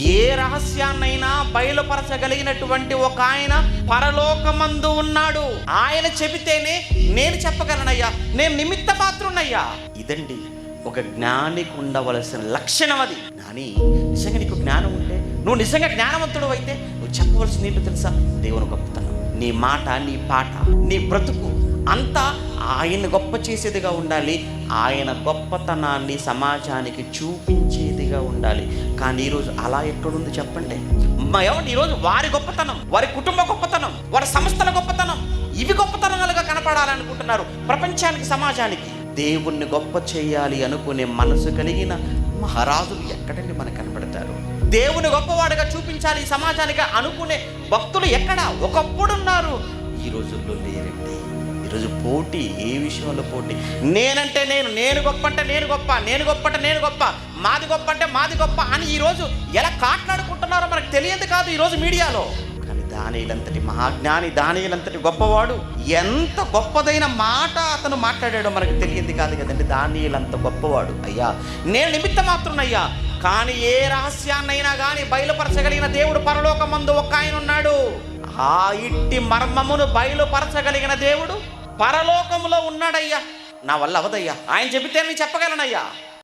ఏ రహస్యాన్నైనా బయలుపరచగలిగినటువంటి ఒక ఆయన పరలోకమందు ఉన్నాడు. ఆయన చెబితేనే నేను చెప్పగలనయ్యా, నేను నిమిత్త పాత్రున్నయ్యా. ఇదండి ఒక జ్ఞానికి ఉండవలసిన లక్షణం. అది జ్ఞాని నిజంగా నీకు జ్ఞానం ఉంటే, నువ్వు నిజంగా జ్ఞానవంతుడు అయితే నువ్వు చెప్పవలసింది ఏంటో తెలుసా? దేవుని గొప్పతనం. నీ మాట, నీ పాట, నీ బ్రతుకు అంతా ఆయన గొప్ప చేసేదిగా ఉండాలి. ఆయన గొప్పతనాన్ని సమాజానికి చూపించేదిగా ఉండాలి. కానీ ఈరోజు అలా ఎక్కడుంది చెప్పండి? ఏమంటే ఈరోజు వారి గొప్పతనం, వారి కుటుంబ గొప్పతనం, వారి సంస్థల గొప్పతనం, ఇవి గొప్పతనాలుగా కనపడాలనుకుంటున్నారు ప్రపంచానికి, సమాజానికి. దేవుణ్ణి గొప్ప చేయాలి అనుకునే మనసు కలిగిన మహారాజులు ఎక్కడండి మనకు కనపడతారు? దేవుని గొప్పవాడుగా చూపించాలి ఈ సమాజానికి అనుకునే భక్తులు ఎక్కడ ఒకప్పుడున్నారు, ఈ రోజుల్లో లేరండి. ఈరోజు పోటీ, ఏ విషయంలో పోటీ? నేనంటే నేను గొప్ప అంటే నేను గొప్ప, నేను గొప్ప అంటే నేను గొప్ప, మాది గొప్ప అంటే మాది గొప్ప అని ఈరోజు ఎలా కాట్లాడుకుంటున్నారో మనకు తెలియదు కాదు ఈరోజు మీడియాలో. కానీ దానియేలంతటి మహాజ్ఞాని, దానియేలంతటి గొప్పవాడు ఎంత గొప్పదైన మాట అతను మాట్లాడాడో మనకు తెలియదు కాదు కదండి. దానియేలంత గొప్పవాడు. అయ్యా నేను నిమిత్త మాత్రునయ్యా, కానీ ఏ రహస్యాన్నైనా కానీ బయలుపరచగలిగిన దేవుడు పరలోకమందు ఒక ఆయన ఉన్నాడు. ఆ ఇట్టి మర్మమును బయలుపరచగలిగిన దేవుడు పరలోకములో ఉన్నాడయ్యా. నా వల్ల అవదయ్యా, ఆయన చెబితే నేను చెప్పగలనయ్యా.